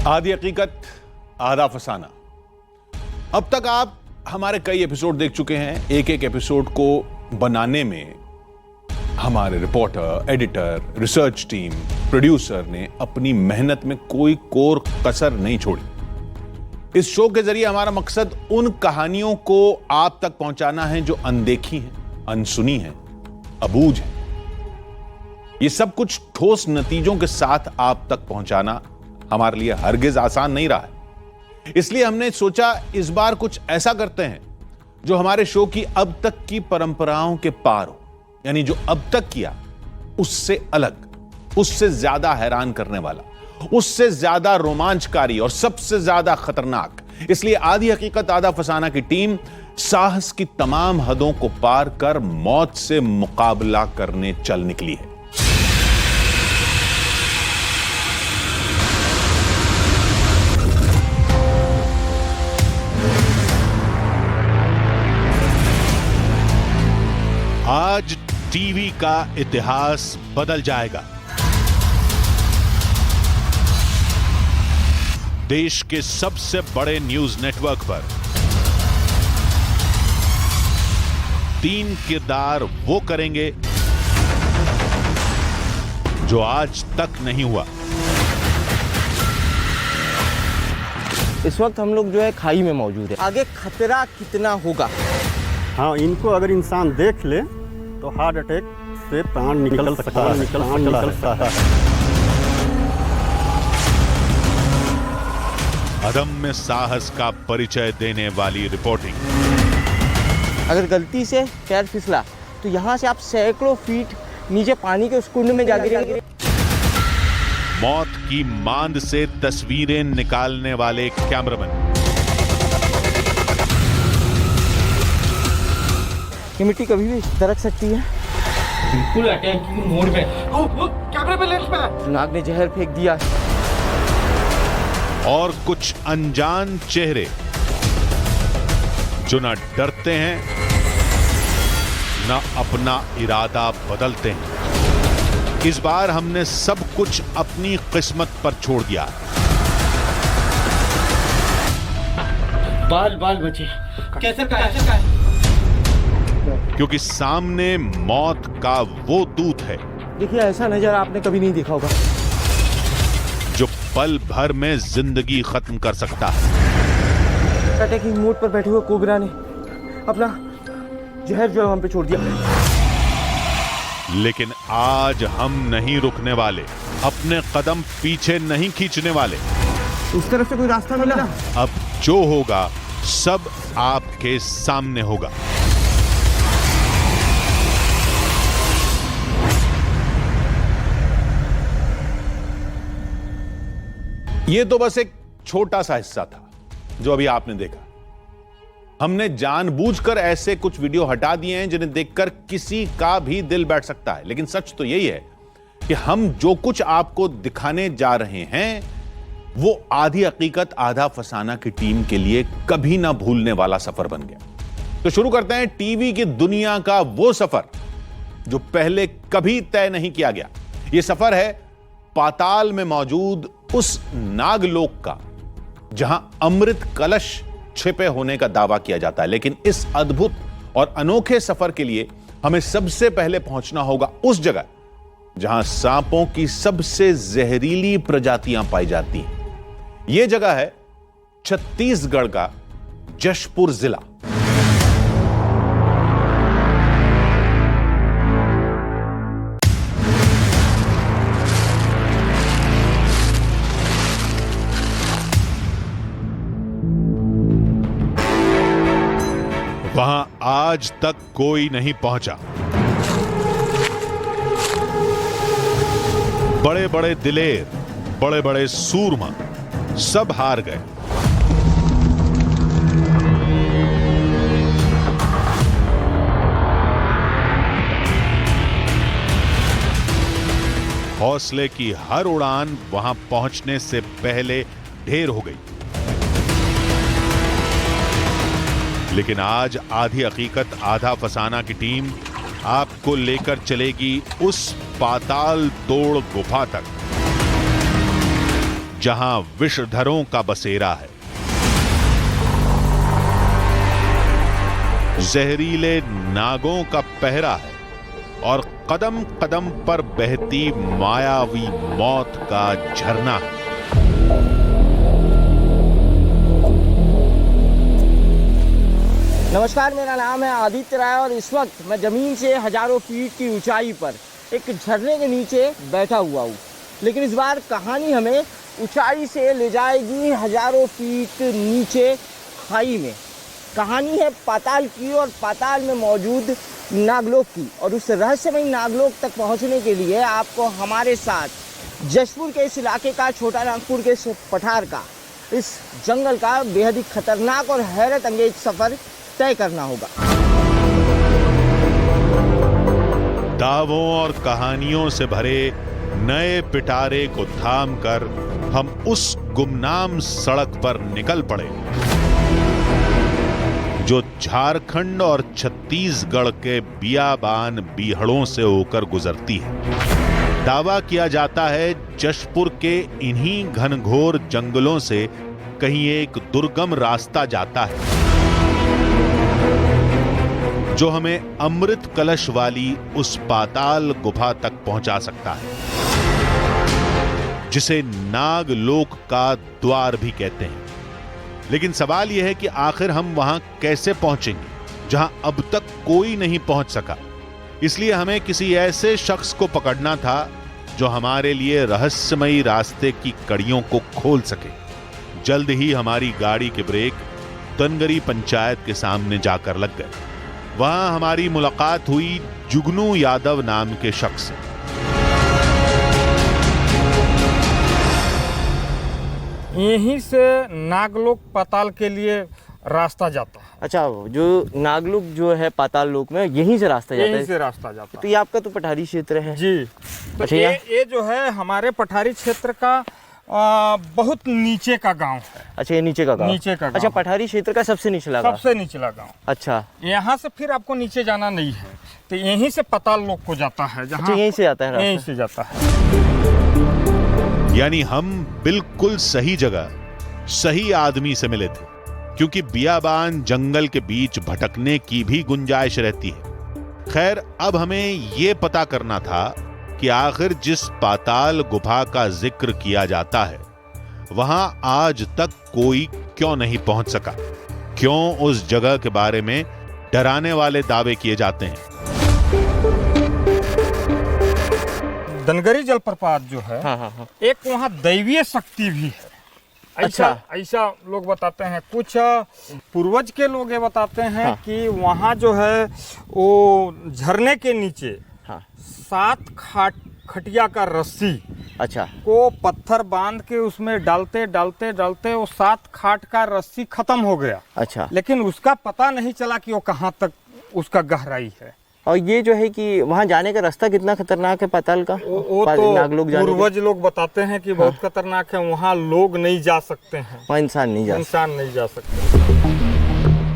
आधी हकीकत आधा फसाना। अब तक आप हमारे कई एपिसोड देख चुके हैं। एक एक एपिसोड को बनाने में हमारे reporter, editor, research team, producer ने अपनी मेहनत में कोई कोर कसर नहीं छोड़ी। इस शो के जरिए हमारा मकसद उन कहानियों को आप तक पहुंचाना है जो अनदेखी हैं, अनसुनी हैं, अबूझ हैं। ये सब कुछ ठोस नतीजों के साथ आप तक पहुंचाना हमारे लिए हरगिज आसान नहीं रहा है। इसलिए हमने सोचा इस बार कुछ ऐसा करते हैं जो हमारे शो की अब तक की परंपराओं के पार हो, यानी जो अब तक किया उससे अलग, उससे ज्यादा हैरान करने वाला, उससे ज्यादा रोमांचकारी और सबसे ज्यादा खतरनाक। इसलिए आधी हकीकत आधा फसाना की टीम साहस की तमाम हदों को पार कर मौत से मुकाबला करने चल निकली है। आज टीवी का इतिहास बदल जाएगा। देश के सबसे बड़े न्यूज नेटवर्क पर 3 किरदार वो करेंगे जो आज तक नहीं हुआ। इस वक्त हम लोग जो है खाई में मौजूद है। आगे खतरा कितना होगा? हाँ, इनको अगर इंसान देख ले तो हार्ट अटैक से प्राण निकल सकता है। अदम्य साहस का परिचय देने वाली रिपोर्टिंग। अगर गलती से पैर फिसला तो यहाँ से आप सैकड़ों फीट नीचे पानी के उस कुंड में जा गिरेंगे। मौत की मांद से तस्वीरें निकालने वाले कैमरामैन। ये मिट्टी कभी भी दरक सकती है। बिल्कुल अटैक की मोड़ पे। कैमरे पे, लेंस पे। नाग ने जहर फेंक दिया। और कुछ अनजान चेहरे जो ना डरते हैं ना अपना इरादा बदलते हैं। इस बार हमने सब कुछ अपनी किस्मत पर छोड़ दिया। बाल बचे। कैसे का है? क्योंकि सामने मौत का वो दूत है। देखिए, ऐसा नजारा आपने कभी नहीं देखा होगा, जो पल भर में जिंदगी खत्म कर सकता है। अटैकिंग मोड पर बैठे हुए कोबरा ने अपना जहर जो है हम पे छोड़ दिया। लेकिन आज हम नहीं रुकने वाले, अपने कदम पीछे नहीं खींचने वाले। उस तरफ से कोई रास्ता मिला? अब जो होगा सब आपके सामने होगा। यह तो बस एक छोटा सा हिस्सा था जो अभी आपने देखा। हमने जानबूझकर ऐसे कुछ वीडियो हटा दिए हैं जिन्हें देखकर किसी का भी दिल बैठ सकता है। लेकिन सच तो यही है कि हम जो कुछ आपको दिखाने जा रहे हैं वो आधी हकीकत आधा फसाना की टीम के लिए कभी ना भूलने वाला सफर बन गया। तो शुरू करते हैं टीवी की दुनिया का वो सफर जो पहले कभी तय नहीं किया गया। यह सफर है पाताल में मौजूद उस नागलोक का जहां अमृत कलश छिपे होने का दावा किया जाता है। लेकिन इस अद्भुत और अनोखे सफर के लिए हमें सबसे पहले पहुंचना होगा उस जगह जहां सांपों की सबसे जहरीली प्रजातियां पाई जाती हैं। यह जगह है छत्तीसगढ़ का जशपुर जिला। वहां आज तक कोई नहीं पहुंचा। बड़े बड़े दिलेर, बड़े बड़े सूरमा सब हार गए। हौसले की हर उड़ान वहां पहुंचने से पहले ढेर हो गई। लेकिन आज आधी हकीकत आधा फसाना की टीम आपको लेकर चलेगी उस पाताल तोड़ गुफा तक जहां विषधरों का बसेरा है। जहरीले नागों का पहरा है और कदम कदम पर बहती मायावी मौत का झरना है। नमस्कार, मेरा नाम है आदित्य राय और इस वक्त मैं ज़मीन से हजारों फीट की ऊंचाई पर एक झरने के नीचे बैठा हुआ हूँ। लेकिन इस बार कहानी हमें ऊंचाई से ले जाएगी हजारों फीट नीचे खाई में। कहानी है पाताल की और पाताल में मौजूद नागलोक की। और उस रहस्यमयी नागलोक तक पहुँचने के लिए आपको हमारे साथ जशपुर के इस इलाके का, छोटा नागपुर के इस पठार का, इस जंगल का बेहद ही खतरनाक और हैरत अंगेज सफ़र तय करना होगा। दावों और कहानियों से भरे नए पिटारे को थाम कर हम उस गुमनाम सड़क पर निकल पड़े जो झारखंड और छत्तीसगढ़ के बियाबान बीहड़ों से होकर गुजरती है। दावा किया जाता है जशपुर के इन्हीं घनघोर जंगलों से कहीं एक दुर्गम रास्ता जाता है जो हमें अमृत कलश वाली उस पाताल गुफा तक पहुंचा सकता है, जिसे नागलोक का द्वार भी कहते हैं। लेकिन सवाल यह है कि आखिर हम वहां कैसे पहुंचेंगे जहां अब तक कोई नहीं पहुंच सका। इसलिए हमें किसी ऐसे शख्स को पकड़ना था जो हमारे लिए रहस्यमयी रास्ते की कड़ियों को खोल सके। जल्द ही हमारी गाड़ी के ब्रेक दनगरी पंचायत के सामने जाकर लग गए। वहां हमारी मुलाकात हुई जुगनू यादव नाम के शख्स से। यहीं से नागलोक पाताल के लिए रास्ता जाता है। अच्छा, जो नागलोक जो है पाताल लोक में, यहीं से रास्ता जाता है? यहीं से रास्ता जाता है। तो ये आपका तो पठारी क्षेत्र है जी। तो अच्छा, ये जो है हमारे पठारी क्षेत्र का बहुत नीचे का गांव है। अच्छा, ये नीचे का गांव? नीचे का गांव। अच्छा, पठारी क्षेत्र का सबसे निचला गांव? सबसे निचला गांव। अच्छा, यहाँ से फिर आपको नीचे जाना नहीं है, तो यहीं से पाताल लोक को जाता है। जहाँ अच्छा, यहीं से जाता है रास्ता? यहीं से जाता है। यानी हम बिल्कुल सही जगह सही आदमी से मिले थे, क्योंकि बियाबान जंगल के बीच भटकने की भी गुंजाइश रहती है। खैर, अब हमें यह पता करना था कि आखिर जिस पाताल गुफा का जिक्र किया जाता है वहां आज तक कोई क्यों नहीं पहुंच सका, क्यों उस जगह के बारे में डराने वाले दावे किए जाते हैं। दनगरी जलप्रपात जो है, हाँ। एक वहाँ दैवीय शक्ति भी है। ऐसा लोग बताते हैं। कुछ पूर्वज के लोग ये बताते हैं कि वहाँ जो है वो झरने के नीचे 7 खटिया का रस्सी अच्छा को पत्थर बांध के उसमें डालते वो 7 खाट का रस्सी खत्म हो गया। अच्छा, लेकिन उसका पता नहीं चला कि वो कहाँ तक उसका गहराई है। और ये जो है कि वहाँ जाने का रास्ता कितना खतरनाक है पाताल का? वो तो नागलोक जाने पूर्वज लोग बताते हैं कि बहुत खतरनाक है। वहाँ लोग नहीं जा सकते हैं, वहाँ इंसान नहीं जा सकते।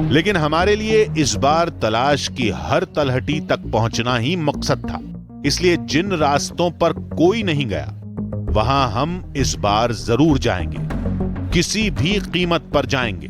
लेकिन हमारे लिए इस बार तलाश की हर तलहटी तक पहुंचना ही मकसद था। इसलिए जिन रास्तों पर कोई नहीं गया वहां हम इस बार जरूर जाएंगे, किसी भी कीमत पर जाएंगे।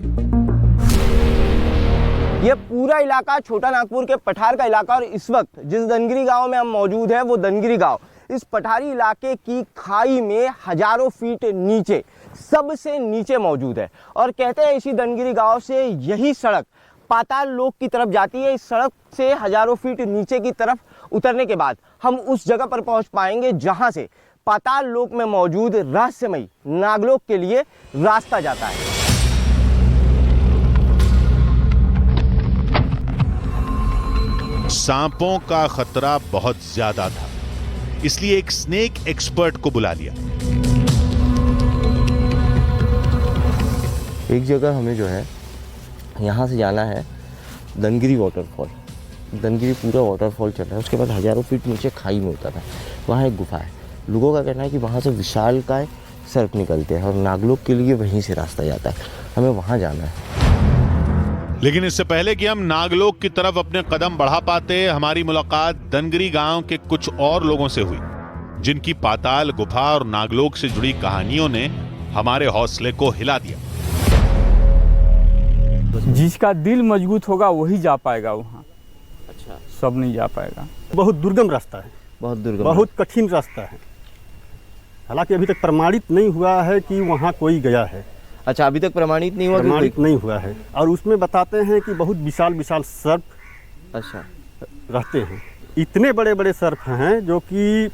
ये पूरा इलाका छोटा नागपुर के पठार का इलाका, और इस वक्त जिस दनगिरी गांव में हम मौजूद हैं वो दनगिरी गांव इस पठारी इलाके की खाई में हजारों फीट नीचे, सबसे नीचे मौजूद है। और कहते हैं इसी दनगिरी गांव से यही सड़क पाताल लोक की तरफ जाती है। इस सड़क से हजारों फीट नीचे की तरफ उतरने के बाद हम उस जगह पर पहुंच पाएंगे जहां से पाताल लोक में मौजूद रहस्यमयी नागलोक के लिए रास्ता जाता है। सांपों का खतरा बहुत ज्यादा था, इसलिए एक स्नेक एक्सपर्ट को बुला लिया। एक जगह हमें जो है यहाँ से जाना है दनगिरी वाटरफॉल। दनगिरी पूरा वाटरफॉल चल रहा है, उसके बाद हजारों फीट नीचे खाई में उतरना है। वहाँ एक गुफा है। लोगों का कहना है कि वहाँ से विशालकाय सर्प निकलते हैं और नागलोक के लिए वहीं से रास्ता जाता है। हमें वहाँ जाना है। लेकिन इससे पहले कि हम नागलोक की तरफ अपने कदम बढ़ा पाते, हमारी मुलाकात दनगिरी गांव के कुछ और लोगों से हुई, जिनकी पाताल गुफा और नागलोक से जुड़ी कहानियों ने हमारे हौसले को हिला दिया। जिसका दिल मजबूत होगा वही जा पाएगा वहाँ। अच्छा, सब नहीं जा पाएगा। बहुत दुर्गम रास्ता है, बहुत दुर्गम, बहुत कठिन रास्ता है। हालांकि अभी तक प्रमाणित नहीं हुआ है कि वहाँ कोई गया है। अच्छा, अभी तक प्रमाणित नहीं हुआ? प्रमाणित नहीं हुआ है। और उसमें बताते हैं कि बहुत विशाल विशाल सर्प अच्छा रहते हैं। इतने बड़े बड़े सर्प हैं जो कि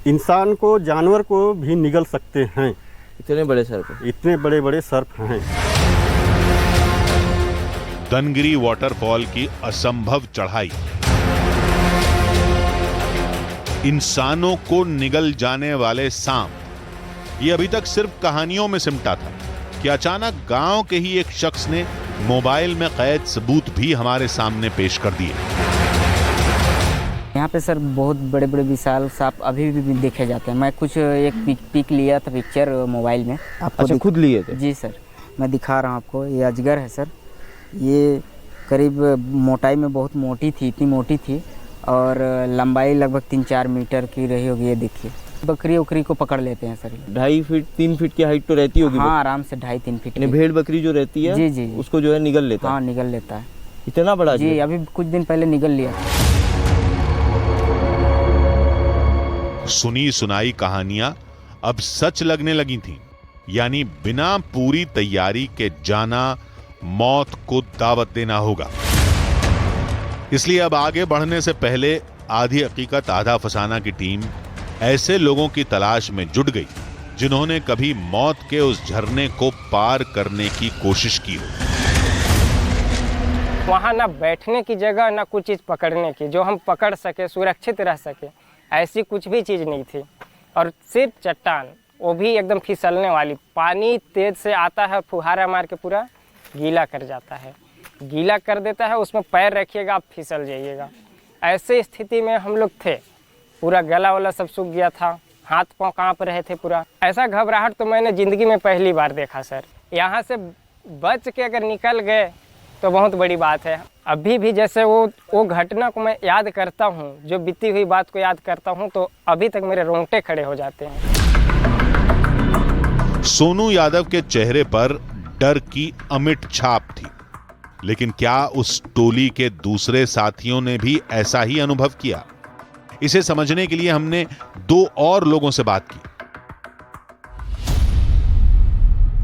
इंसान को, जानवर को भी निगल सकते हैं। इतने बड़े सर्प? इतने बड़े बड़े सर्प हैं। दनगिरी वाटरफॉल की असंभव चढ़ाई इंसानों को निगल जाने वाले सांप, ये अभी तक सिर्फ कहानियों में सिमटा था कि अचानक गांव के ही एक शख्स ने मोबाइल में कैद सबूत भी हमारे सामने पेश कर दिए। यहाँ पे सर बहुत बड़े बड़े विशाल सांप अभी भी देखे जाते हैं। मैं कुछ एक पिक लिया था, पिक्चर मोबाइल में। अच्छा, खुद लिए थे? जी सर, मैं दिखा रहा हूँ आपको। ये अजगर है सर। ये करीब मोटाई में बहुत मोटी थी, इतनी मोटी थी, और लंबाई लगभग 3-4 मीटर की रही होगी। ये देखिए, बकरी उकरी को पकड़ लेते हैं सर। 2.5 फीट 3 फीट की हाइट तो रहती होगी? हाँ, आराम से 2.5-3 फीट की। भेड़ बकरी जो रहती है जी जी उसको जो है निगल लेता है? हाँ, निगल लेता है। इतना बड़ा? जी, अभी कुछ दिन पहले निगल लिया। सुनी सुनाई कहानियां अब सच लगने लगी थीं, यानी बिना पूरी तैयारी के जाना मौत को दावत देना होगा। इसलिए अब आगे बढ़ने से पहले आधी हकीकत आधा फसाना की टीम ऐसे लोगों की तलाश में जुट गई जिन्होंने कभी मौत के उस झरने को पार करने की कोशिश की हो। वहाँ ना बैठने की जगह, ना कुछ चीज़ पकड़ने की जो हम पकड़ सके, सुरक्षित रह सके, ऐसी कुछ भी चीज़ नहीं थी। और सिर्फ चट्टान, वो भी एकदम फिसलने वाली। पानी तेज से आता है, फुहारा मार के पूरा गीला कर जाता है, गीला कर देता है। उसमें पैर रखिएगा, आप फिसल जाइएगा। ऐसे स्थिति में हम लोग थे। पूरा गला वाला सब सूख गया था, हाथ पांव कांप रहे थे पूरा। ऐसा घबराहट तो मैंने ज़िंदगी में पहली बार देखा सर। यहाँ से बच के अगर निकल गए तो बहुत बड़ी बात है। अभी भी जैसे वो घटना को मैं याद करता हूँ, जो बीती हुई बात को याद करता हूँ, तो अभी तक मेरे रोंगटे खड़े हो जाते हैं। सोनू यादव के चेहरे पर डर की अमिट छाप थी, लेकिन क्या उस टोली के दूसरे साथियों ने भी ऐसा ही अनुभव किया? इसे समझने के लिए हमने 2 और लोगों से बात की।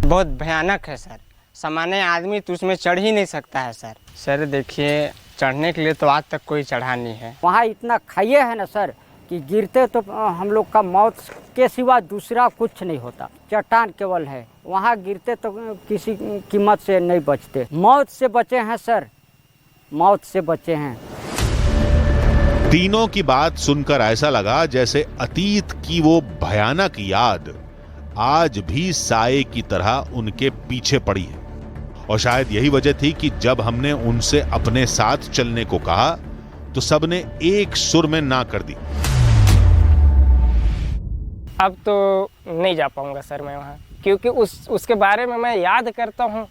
बहुत भयानक है सर। सामान्य आदमी तो उसमें चढ़ ही नहीं सकता है सर। सर देखिए, चढ़ने के लिए तो आज तक कोई चढ़ा नहीं है। वहाँ इतना खाइए है ना सर कि गिरते तो हम लोग का मौत के सिवा दूसरा कुछ नहीं होता। चट्टान केवल है, वहाँ गिरते तो किसी कीमत से नहीं बचते। मौत से बचे हैं सर, मौत से बचे हैं। तीनों की बात सुनकर ऐसा लगा जैसे अतीत की वो भयानक याद आज भी साए की तरह उनके पीछे पड़ी है। और शायद यही वजह थी कि जब हमने उनसे अपने साथ चलने को कहा तो सबने एक सुर में ना कर दी। अब तो नहीं जा पाऊंगा सर मैं वहाँ, क्योंकि उसके बारे में मैं याद करता हूँ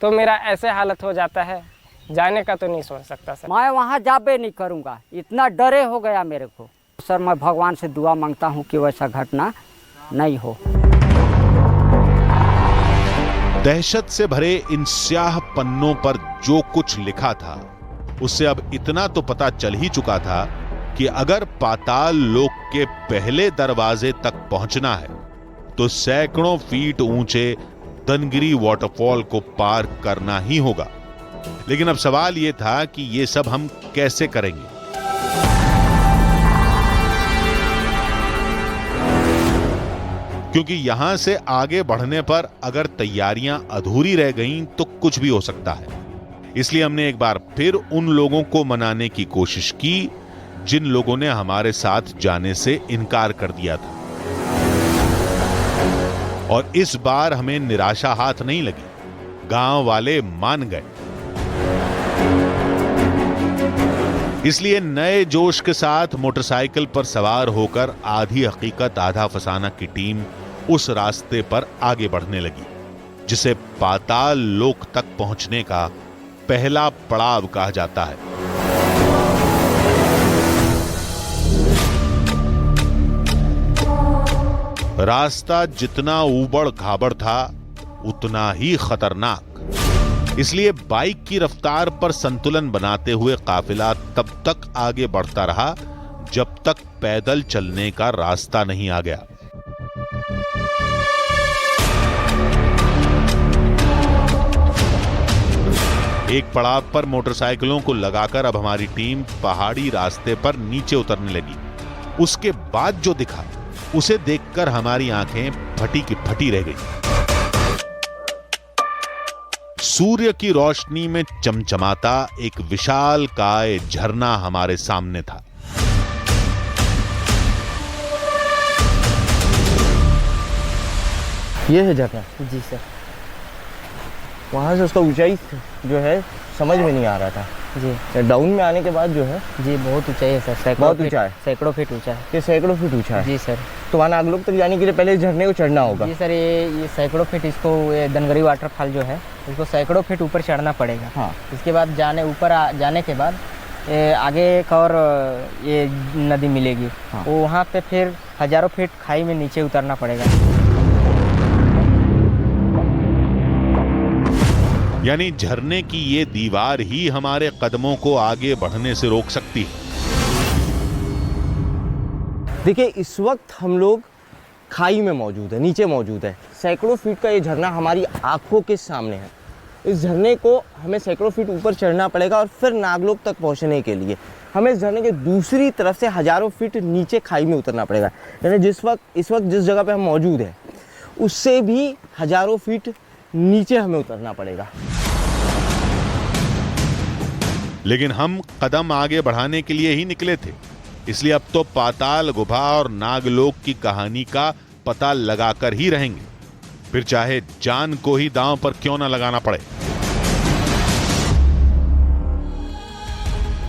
तो मेरा ऐसे हालत हो जाता है, जाने का तो नहीं सोच सकता सर। मैं वहाँ जाबे नहीं करूँगा, इतना डरे हो गया मेरे को सर। मैं भगवान से दुआ मांगता हूँ कि वैसा घटना नहीं हो। दहशत से भरे इन स्याह पन्नों पर जो कुछ लिखा था उससे अब इतना तो पता चल ही चुका था कि अगर पाताल लोक के पहले दरवाजे तक पहुंचना है तो सैकड़ों फीट ऊंचे दनगिरी वाटरफॉल को पार करना ही होगा। लेकिन अब सवाल यह था कि यह सब हम कैसे करेंगे। क्योंकि यहां से आगे बढ़ने पर अगर तैयारियां अधूरी रह गईं तो कुछ भी हो सकता है। इसलिए हमने एक बार फिर उन लोगों को मनाने की कोशिश की जिन लोगों ने हमारे साथ जाने से इनकार कर दिया था। और इस बार हमें निराशा हाथ नहीं लगी, गांव वाले मान गए। इसलिए नए जोश के साथ मोटरसाइकिल पर सवार होकर आधी हकीकत आधा फसाना की टीम उस रास्ते पर आगे बढ़ने लगी जिसे पाताल लोक तक पहुंचने का पहला पड़ाव कहा जाता है। रास्ता जितना ऊबड़ खाबड़ था उतना ही खतरनाक। इसलिए बाइक की रफ्तार पर संतुलन बनाते हुए काफिला तब तक आगे बढ़ता रहा जब तक पैदल चलने का रास्ता नहीं आ गया। एक पड़ाव पर मोटरसाइकिलों को लगाकर अब हमारी टीम पहाड़ी रास्ते पर नीचे उतरने लगी। उसके बाद जो दिखा उसे देखकर हमारी आंखें फटी की फटी रह गई। सूर्य की रोशनी में चमचमाता एक विशालकाय झरना हमारे सामने था। ये है झरना? जी सर। वहाँ से उसका ऊंचाई जो है समझ में नहीं आ रहा था जी। डाउन में आने के बाद जो है जी बहुत ऊंचाई है सर। बहुत ऊंचा है। सैकड़ों फीट ऊंचा है। ये सैकड़ों फीट ऊंचा है? जी सर। तो वहाँ नागलोक तक जाने के लिए पहले झरने को चढ़ना होगा? जी सर, ये सैकड़ों फीट, इसको ये दनगरी वाटरफॉल जो है इसको सैकड़ों फीट ऊपर चढ़ना पड़ेगा। हाँ। इसके बाद जाने के बाद आगे एक और ये नदी मिलेगी। हाँ। वो वहाँ पे फिर हजारों फीट खाई में नीचे उतरना पड़ेगा। यानी झरने की ये दीवार ही हमारे कदमों को आगे बढ़ने से रोक सकती है। देखिए, इस वक्त हम लोग खाई में मौजूद है, नीचे मौजूद है। सैकड़ों फीट का ये झरना हमारी आंखों के सामने है। इस झरने को हमें सैकड़ों फीट ऊपर चढ़ना पड़ेगा और फिर नागलोक तक पहुंचने के लिए हमें इस झरने के दूसरी तरफ से हजारों फीट नीचे खाई में उतरना पड़ेगा। यानी इस वक्त जिस जगह पे हम मौजूद हैं उससे भी हजारों फीट नीचे हमें उतरना पड़ेगा। लेकिन हम कदम आगे बढ़ाने के लिए ही निकले थे, इसलिए अब तो पाताल गुफा और नागलोक की कहानी का पता लगाकर ही रहेंगे, फिर चाहे जान को ही दांव पर क्यों ना लगाना पड़े।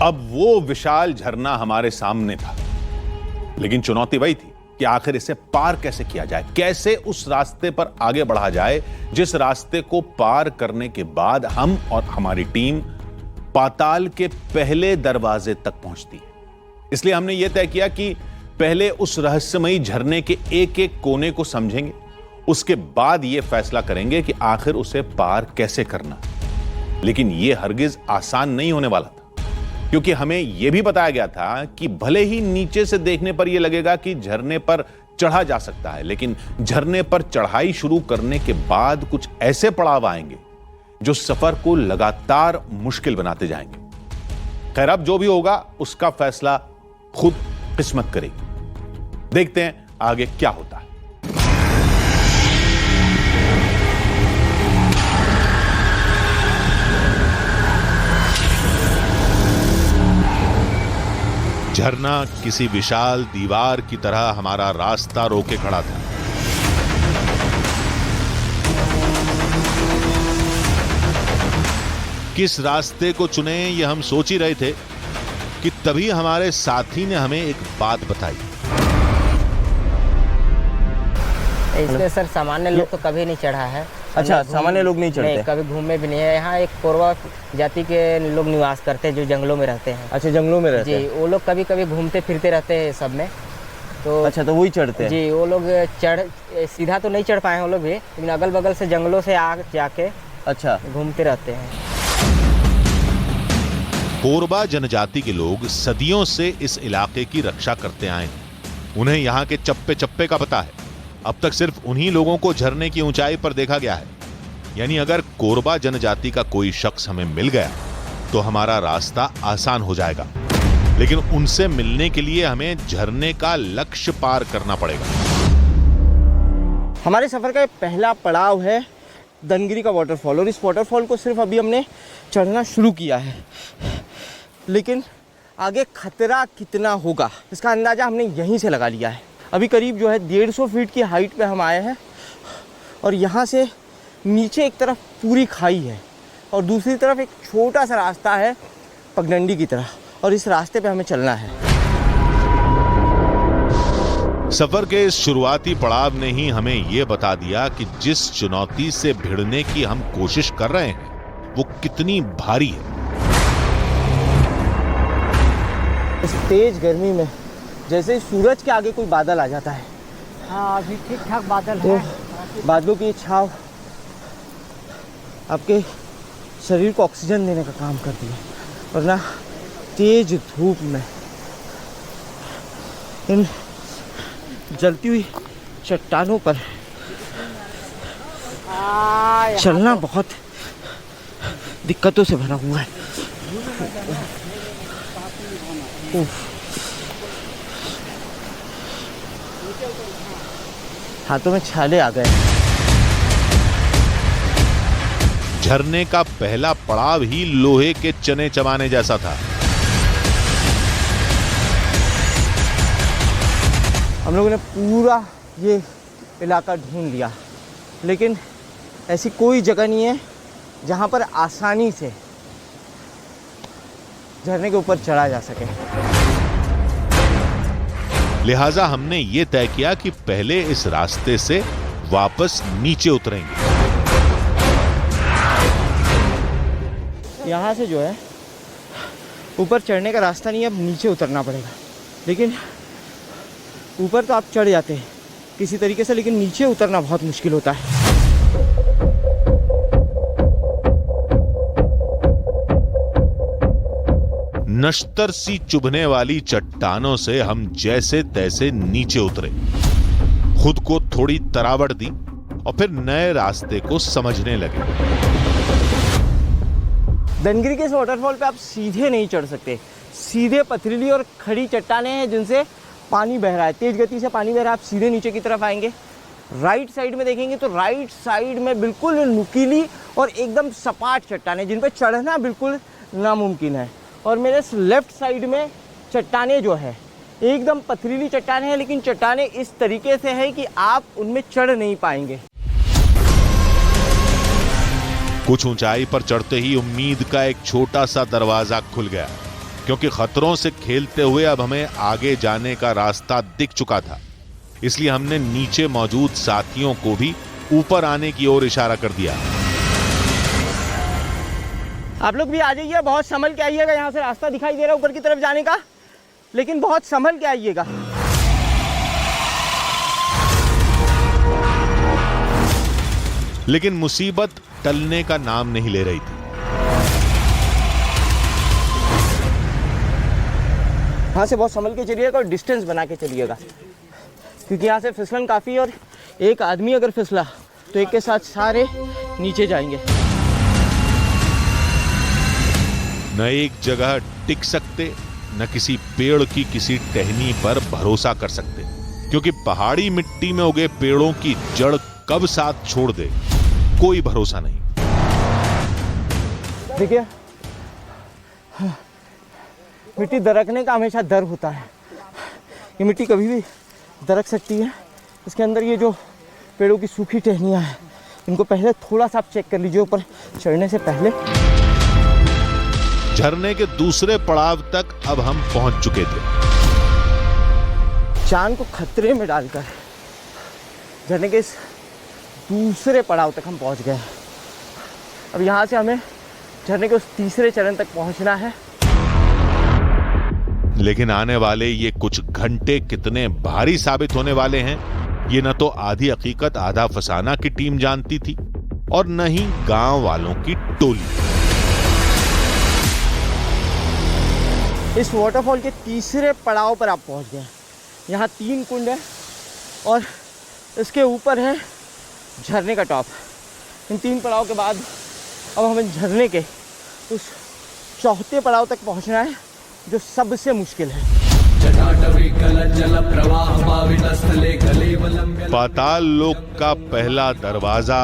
अब वो विशाल झरना हमारे सामने था, लेकिन चुनौती वही थी कि आखिर इसे पार कैसे किया जाए, कैसे उस रास्ते पर आगे बढ़ा जाए जिस रास्ते को पार करने के बाद हम और हमारी टीम पाताल के पहले दरवाजे तक पहुंचती है। इसलिए हमने यह तय किया कि पहले उस रहस्यमयी झरने के एक एक कोने को समझेंगे, उसके बाद यह फैसला करेंगे कि आखिर उसे पार कैसे करना। लेकिन यह हरगिज आसान नहीं होने वाला था, क्योंकि हमें यह भी बताया गया था कि भले ही नीचे से देखने पर यह लगेगा कि झरने पर चढ़ा जा सकता है, लेकिन झरने पर चढ़ाई शुरू करने के बाद कुछ ऐसे पड़ाव आएंगे जो सफर को लगातार मुश्किल बनाते जाएंगे। खैर, अब जो भी होगा उसका फैसला खुद किस्मत करेगी। देखते हैं आगे क्या होता है। झरना किसी विशाल दीवार की तरह हमारा रास्ता रोके खड़ा था। किस रास्ते को चुने ये हम सोच ही रहे थे कि तभी हमारे साथी ने हमें एक बात बताई। इसलिए सर सामान्य लोग तो कभी नहीं चढ़ा है। अच्छा, सामान्य लोग नहीं चढ़ते? नहीं, कभी घूमे भी नहीं है। यहाँ एक कोरवा जाति के लोग निवास करते हैं जो जंगलों में रहते हैं। अच्छा, जंगलों में रहते हैं? जी, वो लोग कभी कभी घूमते फिरते रहते हैं सब में। तो अच्छा, तो वही चढ़ते हैं? जी, वो लोग सीधा तो नहीं चढ़ पाए वो लोग भी, लेकिन अगल बगल से जंगलों से जाके अच्छा घूमते रहते हैं। कोरबा जनजाति के लोग सदियों से इस इलाके की रक्षा करते आए हैं। उन्हें यहाँ के चप्पे चप्पे का पता है। अब तक सिर्फ उन्हीं लोगों को झरने की ऊंचाई पर देखा गया है। यानी अगर कोरबा जनजाति का कोई शख्स हमें मिल गया तो हमारा रास्ता आसान हो जाएगा, लेकिन उनसे मिलने के लिए हमें झरने का लक्ष्य पार करना पड़ेगा। हमारे सफर का पहला पड़ाव है दनगिरी का वाटरफॉल, और इस वाटरफॉल को सिर्फ अभी हमने चढ़ना शुरू किया है, लेकिन आगे खतरा कितना होगा इसका अंदाज़ा हमने यहीं से लगा लिया है। अभी करीब जो है 150 फीट की हाइट पे हम आए हैं, और यहाँ से नीचे एक तरफ पूरी खाई है और दूसरी तरफ एक छोटा सा रास्ता है पगडंडी की तरह, और इस रास्ते पे हमें चलना है। सफर के इस शुरुआती पड़ाव ने ही हमें यह बता दिया कि जिस चुनौती से भिड़ने की हम कोशिश कर रहे हैं वो कितनी भारी है। इस तेज गर्मी में जैसे ही सूरज के आगे कोई बादल आ जाता है, हाँ अभी ठीक ठाक बादल तो है। बादलों की छाव आपके शरीर को ऑक्सीजन देने का काम करती है, वरना तेज धूप में इन जलती हुई चट्टानों पर चलना बहुत दिक्कतों से भरा हुआ है। हाथों में छाले आ गए। झरने का पहला पड़ाव ही लोहे के चने चबाने जैसा था। हम लोगों ने पूरा ये इलाका ढूंढ लिया, लेकिन ऐसी कोई जगह नहीं है जहां पर आसानी से झरने के ऊपर चढ़ा जा सके। लिहाजा हमने ये तय किया कि पहले इस रास्ते से वापस नीचे उतरेंगे। यहाँ से जो है ऊपर चढ़ने का रास्ता नहीं है, अब नीचे उतरना पड़ेगा। लेकिन ऊपर तो आप चढ़ जाते हैं किसी तरीके से, लेकिन नीचे उतरना बहुत मुश्किल होता है। नश्तर सी चुभने वाली चट्टानों से हम जैसे तैसे नीचे उतरे, खुद को थोड़ी तरावट दी और फिर नए रास्ते को समझने लगे। धनगिरी के इस वाटरफॉल पे आप सीधे नहीं चढ़ सकते। सीधे पथरीली और खड़ी चट्टानें हैं जिनसे पानी बह रहा है, तेज गति से पानी बह रहा है। आप सीधे नीचे की तरफ आएंगे, राइट साइड में देखेंगे तो राइट साइड में बिल्कुल नुकीली और एकदम सपाट चट्टानें जिन पर चढ़ना बिल्कुल नामुमकिन है। और मेरे लेफ्ट साइड में चट्टानें जो है एकदम पथरीली चट्टानें हैं, लेकिन चट्टानें इस तरीके से है कि आप उनमें चढ़ नहीं पाएंगे। कुछ ऊंचाई पर चढ़ते ही उम्मीद का एक छोटा सा दरवाजा खुल गया, क्योंकि खतरों से खेलते हुए अब हमें आगे जाने का रास्ता दिख चुका था। इसलिए हमने नीचे मौजूद साथियों को भी ऊपर आने की ओर इशारा कर दिया। आप लोग भी आ जाइए, बहुत संभल के आइएगा। यहाँ से रास्ता दिखाई दे रहा है ऊपर की तरफ जाने का, लेकिन बहुत संभल के आइएगा। लेकिन मुसीबत टलने का नाम नहीं ले रही थी। यहाँ से बहुत संभल के चलिएगा और डिस्टेंस बना के चलिएगा, क्योंकि यहाँ से फिसलन काफ़ी है और एक आदमी अगर फिसला तो एक के साथ सारे नीचे जाएंगे। न एक जगह टिक सकते, न किसी पेड़ की किसी टहनी पर भरोसा कर सकते, क्योंकि पहाड़ी मिट्टी में उगे पेड़ों की जड़ कब साथ छोड़ दे कोई भरोसा नहीं। देखिए, मिट्टी दरकने का हमेशा डर होता है। ये मिट्टी कभी भी दरक सकती है। इसके अंदर ये जो पेड़ों की सूखी टहनियाँ हैं, इनको पहले थोड़ा सा आप चेक कर लीजिए ऊपर चढ़ने से पहले। झरने के दूसरे पड़ाव तक अब हम पहुंच चुके थे। जान को खतरे में डालकर झरने के इस दूसरे पड़ाव तक हम पहुंच गए। अब यहाँ से हमें झरने के उस तीसरे चरण तक पहुंचना है। लेकिन आने वाले ये कुछ घंटे कितने भारी साबित होने वाले हैं, ये न तो आधी हकीकत आधा फसाना की टीम जानती थी और न ही गांव वालों की टोली। इस वाटरफॉल के तीसरे पड़ाव पर आप पहुंच गए। यहाँ 3 कुंड है और इसके ऊपर है झरने का टॉप। इन 3 पड़ाव के बाद अब हमें झरने के उस चौथे पड़ाव तक पहुंचना है, जो सबसे मुश्किल है। पाताल लोक का पहला दरवाजा,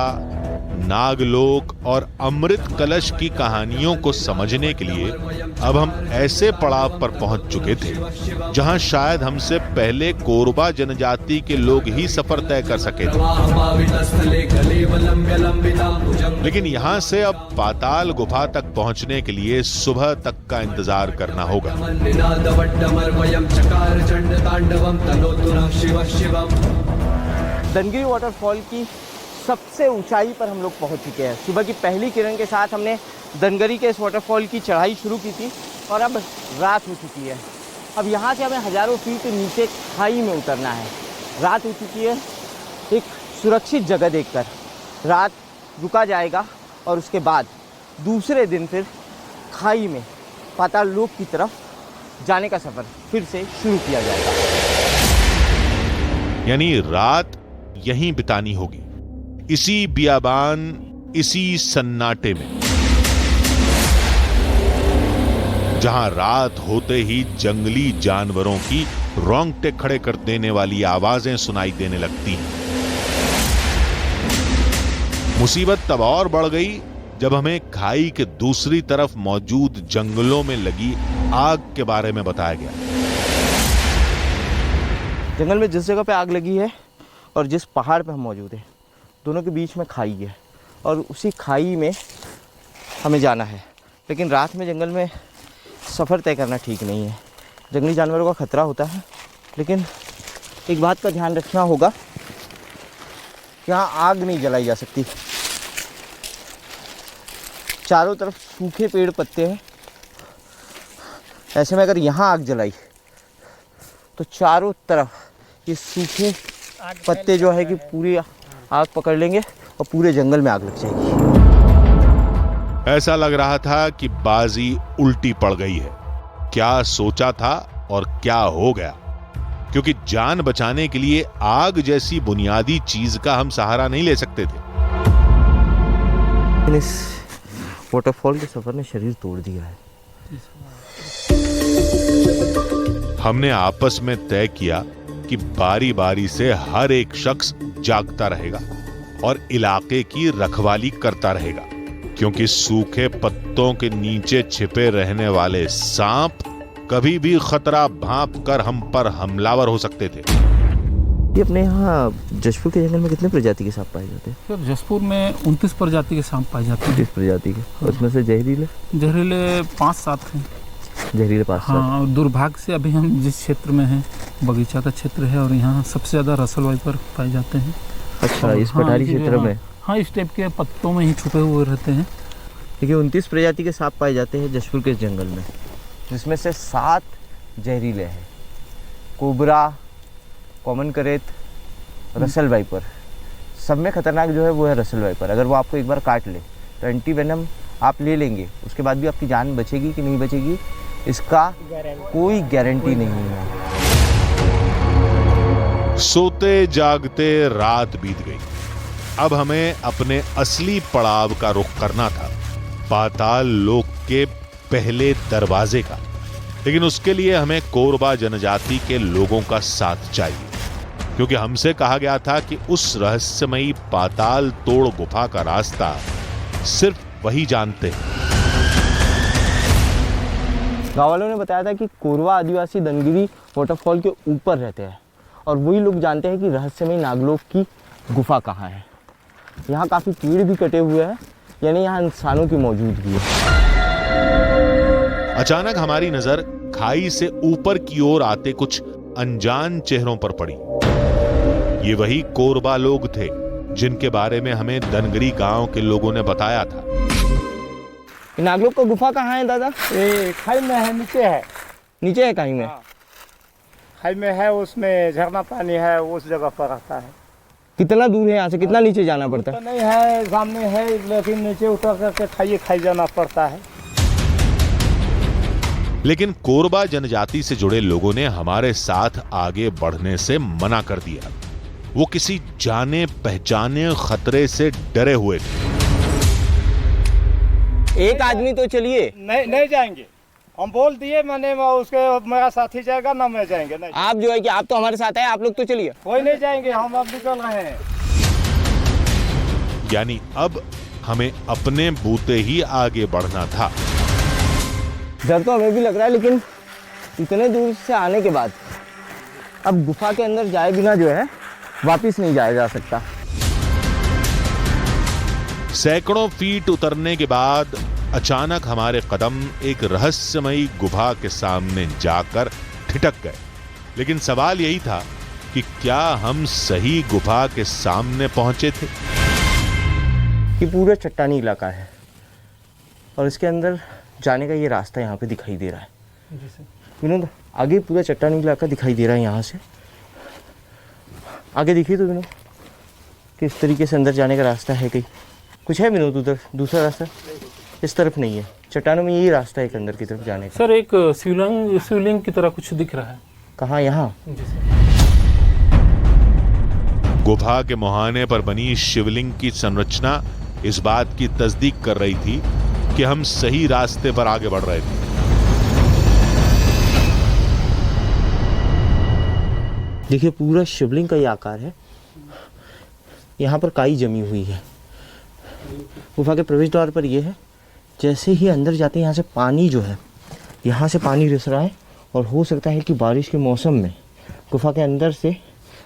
नागलोक और अमृत कलश की कहानियों को समझने के लिए अब हम ऐसे पड़ाव पर पहुंच चुके थे जहां शायद हमसे पहले कोरबा जनजाति के लोग ही सफर तय कर सके थे। लेकिन यहां से अब पाताल गुफा तक पहुंचने के लिए सुबह तक का इंतजार करना होगा। धनगिरी वाटरफॉल की सबसे ऊंचाई पर हम लोग पहुंच चुके हैं। सुबह की पहली किरण के साथ हमने धनगिरी के इस वाटरफॉल की चढ़ाई शुरू की थी और अब रात हो चुकी है। अब यहाँ से हमें हज़ारों फीट नीचे खाई में उतरना है। रात हो चुकी है। एक सुरक्षित जगह देखकर रात रुका जाएगा और उसके बाद दूसरे दिन फिर खाई में पाताल लोक की तरफ जाने का सफ़र फिर से शुरू किया जाएगा। यानी रात यहीं बितानी होगी, इसी बियाबान, इसी सन्नाटे में, जहां रात होते ही जंगली जानवरों की रोंगटे खड़े कर देने वाली आवाजें सुनाई देने लगती हैं। मुसीबत तब और बढ़ गई जब हमें खाई के दूसरी तरफ मौजूद जंगलों में लगी आग के बारे में बताया गया। जंगल में जिस जगह पे आग लगी है और जिस पहाड़ पे हम मौजूद हैं, दोनों के बीच में खाई है और उसी खाई में हमें जाना है। लेकिन रात में जंगल में सफ़र तय करना ठीक नहीं है, जंगली जानवरों का खतरा होता है। लेकिन एक बात का ध्यान रखना होगा, यहाँ आग नहीं जलाई जा सकती। चारों तरफ सूखे पेड़ पत्ते हैं, ऐसे में अगर यहाँ आग जलाई तो चारों तरफ ये सूखे पत्ते जो है कि पूरी आग पकड़ लेंगे और पूरे जंगल में आग लग जाएगी। ऐसा लग रहा था कि बाजी उल्टी पड़ गई है। क्या सोचा था और क्या हो गया, क्योंकि जान बचाने के लिए आग जैसी बुनियादी चीज का हम सहारा नहीं ले सकते थे। इस वाटरफॉल के सफर ने शरीर तोड़ दिया है। हमने आपस में तय किया कि बारी बारी से हर एक शख्स जागता रहेगा और इलाके की रखवाली करता रहेगा, क्योंकि सूखे पत्तों के नीचे छिपे रहने वाले सांप कभी भी खतरा भांप कर हम पर हमलावर हो सकते थे। ये अपने यहाँ जशपुर के जंगल में कितने प्रजाति के सांप पाए जाते हैं? सर जशपुर में 29 प्रजाति के सांप पाए जाते हैं। 30 प्रजाति के, उसमें से जहरीले 5-7 हैं। जहरीले 5-7। हाँ, और दुर्भाग्य से अभी हम जिस क्षेत्र में हैं, बगीचा का क्षेत्र है और यहाँ सबसे ज़्यादा रसल वाइपर पाए जाते हैं। अच्छा, इस पठारी क्षेत्र में? हाँ, इस टाइप के पत्तों में ही छुपे हुए रहते हैं। देखिए 29 प्रजाति के सांप पाए जाते हैं जशपुर के जंगल में, जिसमें से 7 जहरीले हैं। कोबरा, कॉमन करेत, रसल वाइपर, सब में खतरनाक जो है वो है रसल वाइपर। अगर वो आपको एक बार काट ले तो एंटी वेनम आप ले लेंगे, उसके बाद भी आपकी जान बचेगी कि नहीं बचेगी इसका कोई गारंटी नहीं है। सोते जागते रात बीत गई। अब हमें अपने असली पड़ाव का रुख करना था, पाताल लोक के पहले दरवाजे का। लेकिन उसके लिए हमें कोरबा जनजाति के लोगों का साथ चाहिए, क्योंकि हमसे कहा गया था कि उस रहस्यमयी पाताल तोड़ गुफा का रास्ता सिर्फ वही जानते हैं। गाँव वालों ने बताया था कि कोरवा आदिवासी दनगिरी वाटरफॉल के ऊपर रहते हैं और वही लोग जानते हैं कि रहस्यमयी नागलोक की गुफा कहाँ है। यहाँ काफ़ी पेड़ भी कटे हुए हैं, यानी यहाँ इंसानों की मौजूदगी है। अचानक हमारी नजर खाई से ऊपर की ओर आते कुछ अनजान चेहरों पर पड़ी। ये वही कोरबा लोग थे जिनके बारे में हमें दनगरी गांव के लोगों ने बताया था। नागलोक का गुफा कहाँ है दादा? ये खाई में है, नीचे है। नीचे है कहीं में? खाई में है, उसमें झरना पानी है, उस जगह पर रहता है। कितना दूर है यहाँ से, कितना नीचे जाना पड़ता है? तो नहीं है, सामने है, लेकिन नीचे उतर करके खाई जाना पड़ता है। लेकिन कोरबा जनजाति से जुड़े लोगों ने हमारे साथ आगे बढ़ने से मना कर दिया। वो किसी जाने पहचाने खतरे से डरे हुए थे। एक आदमी तो चलिए। नहीं जाएंगे, हम बोल दिए, मैंने उसके मेरा साथी जाएगा ना, मैं जाएंगे नहीं। आप जो है कि आप तो हमारे साथ हैं, आप लोग तो चलिए। कोई नहीं जाएंगे, हम अब निकल रहे हैं। यानी अब हमें अपने बूते ही आगे बढ़ना था। डर तो हमें भी लग रहा है, लेकिन इतने दूर से आने के बाद अब गुफा के अंदर जाए बिना जो है वापिस नहीं जाया जा सकता। सैकड़ों फीट उतरने के बाद अचानक हमारे कदम एक रहस्यमयी गुफा के सामने जाकर ठिठक गए। लेकिन सवाल यही था कि क्या हम सही गुफा के सामने पहुंचे थे? ये पूरा चट्टानी इलाका है और इसके अंदर जाने का ये रास्ता यहाँ पे दिखाई दे रहा है। विनोद, आगे पूरा चट्टानी इलाका दिखाई दे रहा है यहाँ से। आगे देखिए तो विनोद, किस तरीके से अंदर जाने का रास्ता है। कहीं कुछ है विनोद उधर दूसरा रास्ता? इस तरफ नहीं है, चट्टानों में यही रास्ता है एक अंदर की तरफ जाने का। सर एक शिवलिंग की तरह कुछ दिख रहा है। कहाँ? यहाँ? गुफा के मुहाने पर बनी शिवलिंग की संरचना इस बात की तस्दीक कर रही थी कि हम सही रास्ते पर आगे बढ़ रहे थे। देखिए पूरा शिवलिंग का ये आकार है। यहाँ पर काई जमी हुई है। गुफा के प्रवेश द्वार पर ये है। जैसे ही अंदर जाते हैं यहाँ से पानी जो है, यहाँ से पानी रिस रहा है और हो सकता है कि बारिश के मौसम में गुफा के अंदर से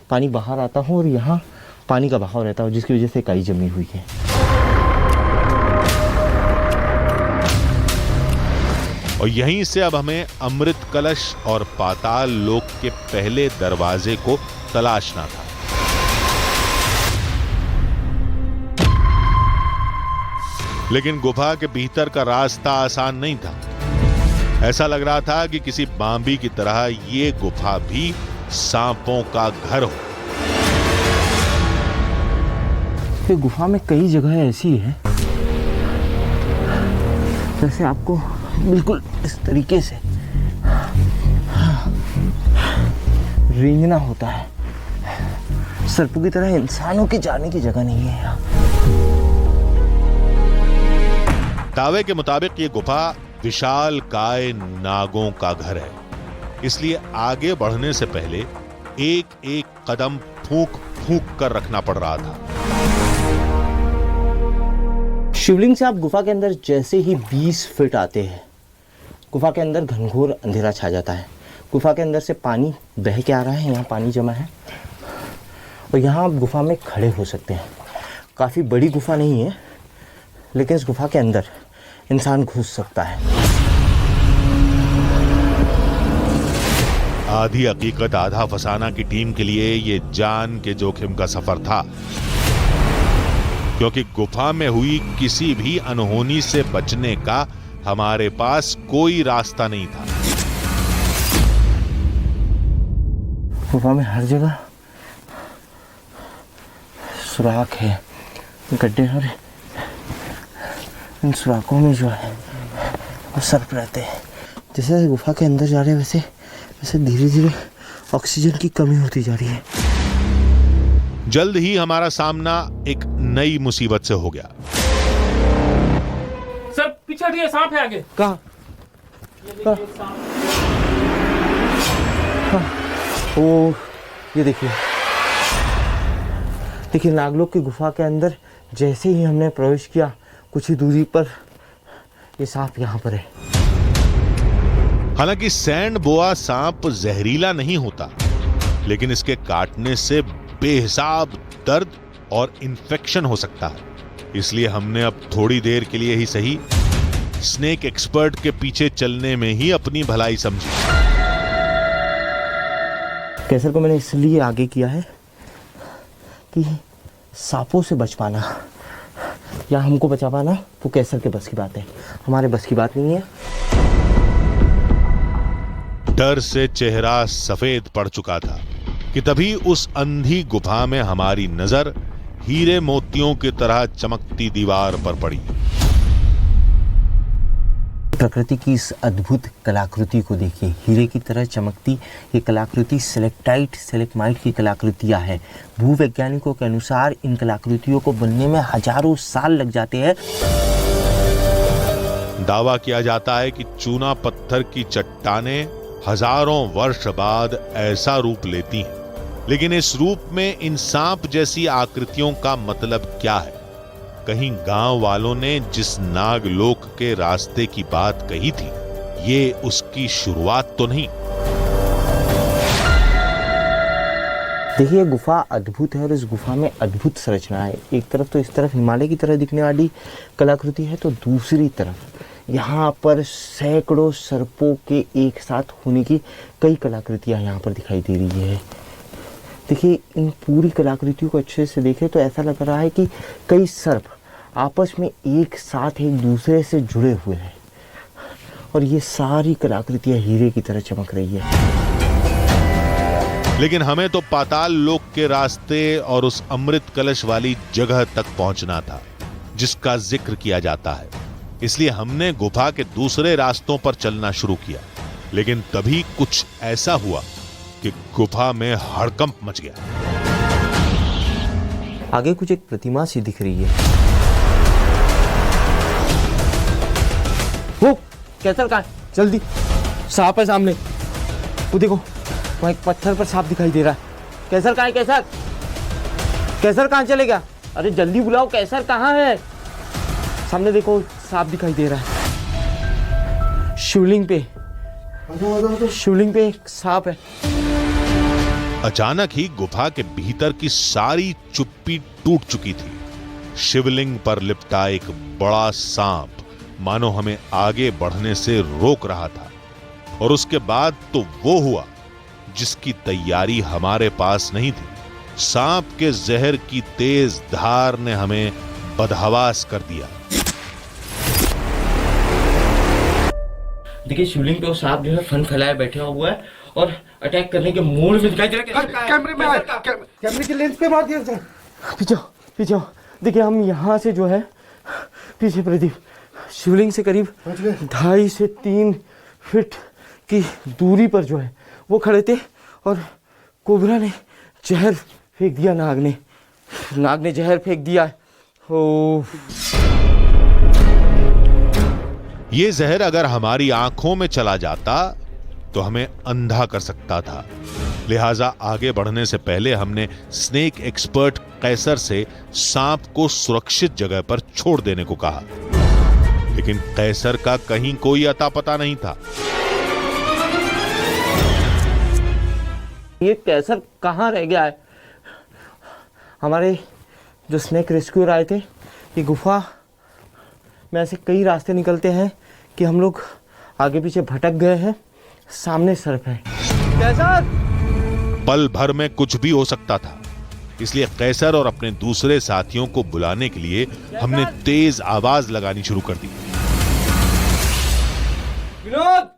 पानी बाहर आता हो और यहाँ पानी का बहाव रहता हो, जिसकी वजह से काई जमी हुई है। और यहीं से अब हमें अमृत कलश और पाताल लोक के पहले दरवाजे को तलाशना था। लेकिन गुफा के भीतर का रास्ता आसान नहीं था। ऐसा लग रहा था कि किसी बांबी की तरह ये गुफा भी सांपों का घर हो। ये गुफा में कई जगह ऐसी है जैसे आपको बिल्कुल इस तरीके से रेंगना होता है। सर्पों की तरह इंसानों के जाने की जगह नहीं है यहाँ। दावे के मुताबिक ये गुफा विशाल काय नागों का घर है, इसलिए आगे बढ़ने से पहले एक एक कदम फूंक फूंक कर रखना पड़ रहा था। शिवलिंग से आप गुफा के अंदर जैसे ही 20 फीट आते हैं, गुफा के अंदर घनघोर अंधेरा छा जाता है। गुफा के अंदर से पानी बह के आ रहा है, यहाँ पानी जमा है और यहाँ आप गुफा में खड़े हो सकते हैं। काफ़ी बड़ी गुफा नहीं है, लेकिन इस गुफा के अंदर इंसान घुस सकता है। आधी हकीकत आधा फसाना की टीम के लिए ये जान के जोखिम का सफर था, क्योंकि गुफा में हुई किसी भी अनहोनी से बचने का हमारे पास कोई रास्ता नहीं था। गुफा में हर जगह सुराख है, गड्ढे, और इन सुराखों में जो है वो सर्प रहते हैं। जैसे गुफा के अंदर जा रहे हैं वैसे धीरे धीरे ऑक्सीजन की कमी होती जा रही है। जल्द ही हमारा सामना एक नई मुसीबत से हो गया। सर पीछे हटिए, सांप है आगे। कहाँ? ओ ये देखिए नागलोक की गुफा के अंदर जैसे ही हमने प्रवेश किया, कुछ ही दूरी पर ये सांप यहाँ पर है। हालांकि सैंड बोआ सांप जहरीला नहीं होता, लेकिन इसके काटने से बेहिसाब दर्द और इन्फेक्शन हो सकता है। इसलिए हमने अब थोड़ी देर के लिए ही सही स्नेक एक्सपर्ट के पीछे चलने में ही अपनी भलाई समझी। कैसर को मैंने इसलिए आगे किया है कि सांपों से बच पाना या हमको बचा पाना वो कैसर के बस की बात है, हमारे बस की बात नहीं है। डर से चेहरा सफेद पड़ चुका था कि तभी उस अंधी गुफा में हमारी नजर हीरे मोतियों की तरह चमकती दीवार पर पड़ी। प्रकृति की इस अद्भुत कलाकृति को देखिए, हीरे की तरह चमकती ये कलाकृति सेलेक्टाइट की कलाकृतियां हैं। भूवैज्ञानिकों के अनुसार इन कलाकृतियों को बनने में हजारों साल लग जाते हैं। दावा किया जाता है कि चूना पत्थर की चट्टानें हजारों वर्ष बाद ऐसा रूप लेती हैं, लेकिन इस रूप में इन सांप जैसी आकृतियों का मतलब क्या है? कहीं गांव वालों ने जिस नागलोक के रास्ते की बात कही थी, ये उसकी शुरुआत तो नहीं? देखिए गुफा अद्भुत है और इस गुफा में अद्भुत संरचना है। एक तरफ तो इस तरफ हिमालय की तरह दिखने वाली कलाकृति है, तो दूसरी तरफ यहाँ पर सैकड़ों सर्पों के एक साथ होने की कई कलाकृतियाँ यहाँ पर दिखाई दे रही है। देखिए इन पूरी कलाकृतियों को अच्छे से देखें तो ऐसा लग रहा है कि कई सर्प आपस में एक साथ एक दूसरे से जुड़े हुए हैं और ये सारी कलाकृतियाँ हीरे की तरह चमक रही है। लेकिन हमें तो पाताल लोक के रास्ते और उस अमृत कलश वाली जगह तक पहुंचना था जिसका जिक्र किया जाता है। इसलिए हमने गुफा के दूसरे रास्तों पर चलना शुरू किया, लेकिन तभी कुछ ऐसा हुआ कि गुफा में हड़कंप मच गया। आगे कुछ एक प्रतिमा सी दिख रही है। वो कैसर कहाँ है? जल्दी, सांप है सामने, वो देखो वहाँ एक पत्थर पर सांप दिखाई दे रहा है। कैसर कहाँ है? कैसर, कैसर कहाँ चले गया? अरे जल्दी बुलाओ, कैसर कहाँ है? सामने देखो सांप दिखाई दे रहा है। शिवलिंग पे, शिवलिंग पे एक सांप है। अचानक ही गुफा के भीतर की सारी चुप्पी टूट चुकी थी। शिवलिंग पर लिपटा एक बड़ा सांप मानो हमें आगे बढ़ने से रोक रहा था। और उसके बाद तो वो हुआ जिसकी तैयारी हमारे पास नहीं थी। सांप के जहर की तेज धार ने हमें बदहवास कर दिया। देखिए शिवलिंग पे वो सांप जो है फन फैलाए बैठा हुआ है और अटैक करने के मूड में दिखाई दे रहा है। कैमरे में कैमरे के लेंस पे मार दिया सर। पीछे पीछे देखिए, हम यहाँ से जो है पीछे प्रदीप शिवलिंग से करीब 2.5 से 3 फीट की दूरी पर जो है वो खड़े थे और कोबरा ने जहर फेंक दिया। नाग ने जहर फेंक दिया। ओ ये जहर अगर हमारी आंखों में चला जाता तो हमें अंधा कर सकता था। लिहाजा आगे बढ़ने से पहले हमने स्नेक एक्सपर्ट कैसर से सांप को सुरक्षित जगह पर छोड़ देने को कहा, लेकिन कैसर का कहीं कोई अता पता नहीं था। ये कैसर कहाँ रह गया है? हमारे जो स्नेक रेस्क्यूअर आए थे, ये गुफा में ऐसे कई रास्ते निकलते हैं कि हम लोग आगे पीछे भटक गए हैं। सामने सर्प है। कैसर! पल भर में कुछ भी हो सकता था, इसलिए कैसर और अपने दूसरे साथियों को बुलाने के लिए हमने तेज आवाज लगानी शुरू कर दी। विनोद,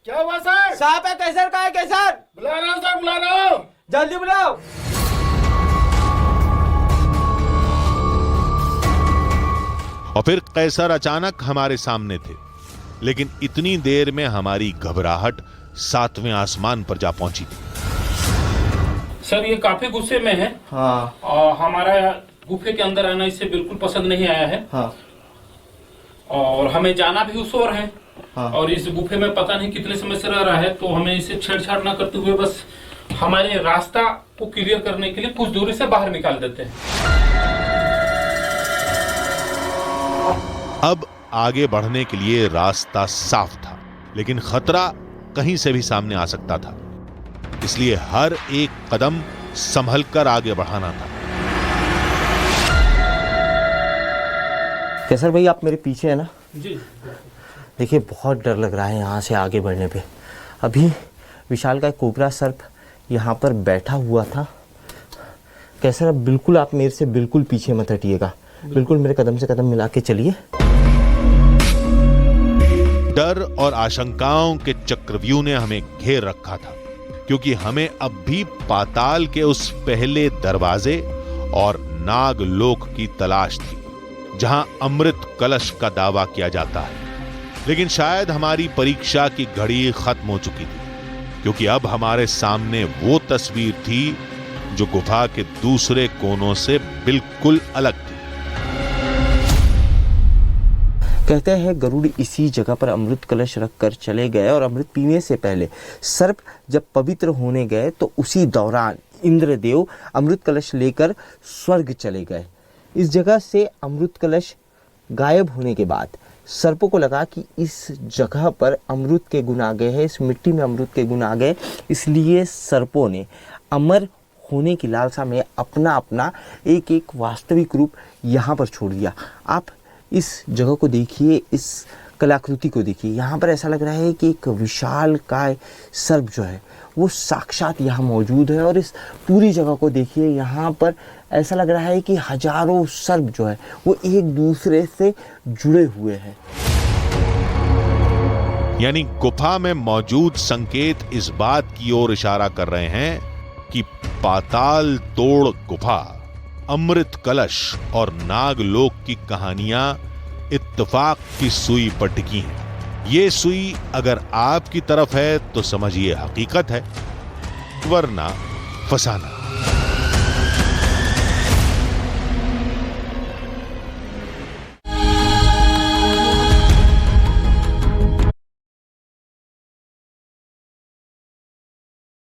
क्या हुआ सर? सांप है। कैसर कहाँ है? कैसर बुला रहा हूं सर, बुला रहा हूं। जल्दी बुलाओ। और फिर कैसर अचानक हमारे सामने थे, लेकिन इतनी देर में हमारी घबराहट 7वें आसमान पर जा पहुंची थी। सर ये काफी गुस्से में है। हाँ। और हमारा गुफे के अंदर आना इससे बिल्कुल पसंद नहीं आया है। हाँ। और हमें जाना भी उस ओर है। हाँ। और इस गुफे में पता नहीं कितने समय से रह रहा है, तो हमें इसे छेड़छाड़ ना करते हुए बस हमारे रास्ता को क्लियर करने के लिए कुछ दूरी से बाहर निकाल देते हैं। अब आगे बढ़ने के लिए रास्ता साफ था, लेकिन खतरा कहीं से भी सामने आ सकता था, इसलिए हर एक कदम संभल कर आगे बढ़ाना था। कैसर भाई आप मेरे पीछे है ना? जी। देखिए बहुत डर लग रहा है यहाँ से आगे बढ़ने पे। अभी विशाल का कोबरा सर्प यहाँ पर बैठा हुआ था। कैसर अब बिल्कुल आप मेरे से बिल्कुल पीछे मत हटिएगा, बिल्कुल मेरे कदम से कदम मिला के चलिए। डर और आशंकाओं के चक्रव्यूह ने हमें घेर रखा था, क्योंकि हमें अब भी पाताल के उस पहले दरवाजे और नागलोक की तलाश थी जहां अमृत कलश का दावा किया जाता है। लेकिन शायद हमारी परीक्षा की घड़ी खत्म हो चुकी थी, क्योंकि अब हमारे सामने वो तस्वीर थी जो गुफा के दूसरे कोनों से बिल्कुल अलग थी। कहते हैं गरुड़ इसी जगह पर अमृत कलश रखकर चले गए और अमृत पीने से पहले सर्प जब पवित्र होने गए तो उसी दौरान इंद्रदेव अमृत कलश लेकर स्वर्ग चले गए। इस जगह से अमृत कलश गायब होने के बाद सर्पों को लगा कि इस जगह पर अमृत के गुण आ गए हैं, इस मिट्टी में अमृत के गुण आ गए, इसलिए सर्पों ने अमर होने की लालसा में अपना अपना एक एक वास्तविक रूप यहाँ पर छोड़ दिया। आप इस जगह को देखिए, इस कलाकृति को देखिए, यहाँ पर ऐसा लग रहा है कि एक विशालकाय सर्प जो है वो साक्षात यहाँ मौजूद है। और इस पूरी जगह को देखिए, यहाँ पर ऐसा लग रहा है कि हजारों सर्प जो है वो एक दूसरे से जुड़े हुए हैं। यानी गुफा में मौजूद संकेत इस बात की ओर इशारा कर रहे हैं पाताल तोड़ गुफा, अमृत कलश और नागलोक की कहानियां इत्तेफाक की सुई पर टिकी हैं। ये सुई अगर आपकी तरफ है तो समझिए हकीकत है, वरना फसाना।